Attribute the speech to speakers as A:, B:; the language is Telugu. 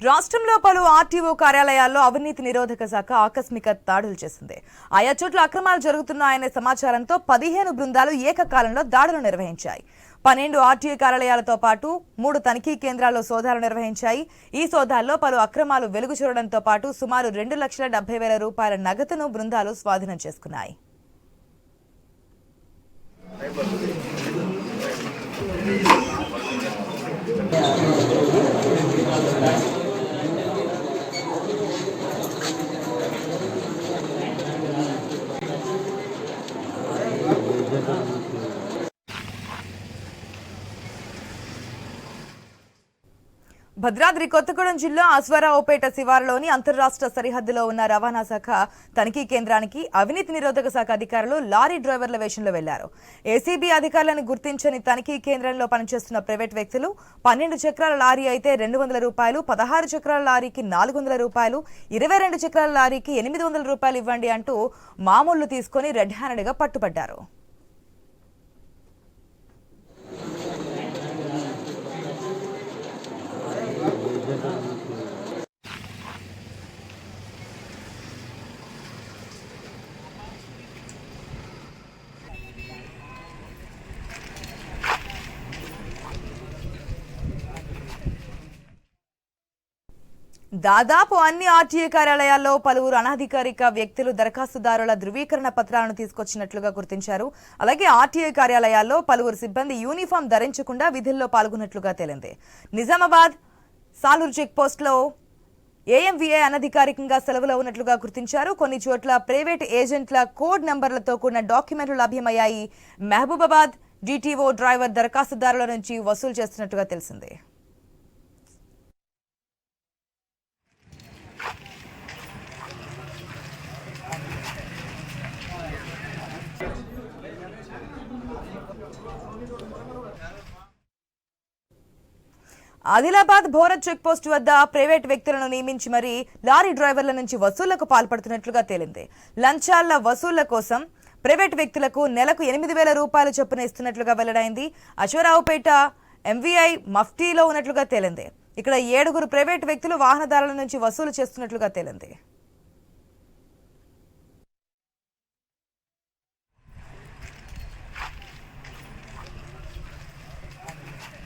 A: రాష్ట్రంలో పలు ఆర్టీఓ కార్యాలయాల్లో అవినీతి నిరోధక శాఖ ఆకస్మిక దాడులు చేసింది. ఆయా చోట్ల అక్రమాలు జరుగుతున్నాయనే సమాచారంతో 15 బృందాలు ఏకకాలంలో దాడులు నిర్వహించాయి. 12 ఆర్టీఓ కార్యాలయాలతో పాటు 3 తనిఖీ కేంద్రాల్లో సోదాలు నిర్వహించాయి. ఈ సోదాల్లో పలు అక్రమాలు వెలుగు చూడడంతో పాటు సుమారు 2,70,000 రూపాయల నగదును బృందాలు స్వాధీనం చేసుకున్నాయి. భద్రాద్రి కొత్తగూడెం జిల్లా అశ్వారావుపేట శివారులోని అంతర్రాష్ట్ర సరిహద్దులో ఉన్న రవాణా శాఖ తనిఖీ కేంద్రానికి అవినీతి నిరోధక శాఖ అధికారులు లారీ డ్రైవర్ల వేషంలో వెళ్లారు. ఏసీబీ అధికారులను గుర్తించని తనిఖీ కేంద్రంలో పనిచేస్తున్న ప్రైవేట్ వ్యక్తులు 12 చక్రాల లారీ అయితే 200 రూపాయలు, 16 చక్రాల లారీకి 400 రూపాయలు, 22 చక్రాల లారీకి 800 రూపాయలు ఇవ్వండి అంటూ మామూళ్లు తీసుకుని రెడ్ హ్యాండెడ్ గా పట్టుబడ్డారు. దాదాపు అన్ని ఆర్టీఏ కార్యాలయాల్లో పలువురు అనధికారిక వ్యక్తులు దరఖాస్తుదారుల ధృవీకరణ పత్రాలను తీసుకొచ్చినట్లుగా గుర్తించారు. అలాగే ఆర్టీఏ కార్యాలయాల్లో పలువురు సిబ్బంది యూనిఫామ్ ధరించకుండా విధుల్లో పాల్గొన్నట్లుగా తేలింది. నిజామాబాద్ సాలూరు చెక్ పోస్టులో ఏఎంవీఏ అనధికారికంగా సెలవులో ఉన్నట్లుగా గుర్తించారు. కొన్ని చోట్ల ప్రైవేట్ ఏజెంట్ల కోడ్ నంబర్లతో కూడిన డాక్యుమెంట్లు లభ్యమయ్యాయి. మహబూబాబాద్ జీటీఓ డ్రైవర్ దరఖాస్తుదారుల నుంచి వసూలు చేస్తున్నట్టుగా తెలిసింది. ఆదిలాబాద్ భోరత్ చెక్ పోస్ట్ వద్ద ప్రైవేట్ వ్యక్తులను నియమించి మరీ లారీ డ్రైవర్ల నుంచి వసూళ్లకు పాల్పడుతున్నట్లుగా తేలింది. లంచాల వసూళ్ల కోసం ప్రైవేట్ వ్యక్తులకు నెలకు 8,000 రూపాయలు చొప్పున ఇస్తున్నట్లుగా వెల్లడైంది. అశ్వారావుపేట ఎంవీఐ మఫ్టీలో ఉన్నట్లుగా తేలింది. ఇక్కడ 7 ప్రైవేట్ వ్యక్తులు వాహనదారుల నుంచి వసూలు చేస్తున్నట్లుగా తేలింది.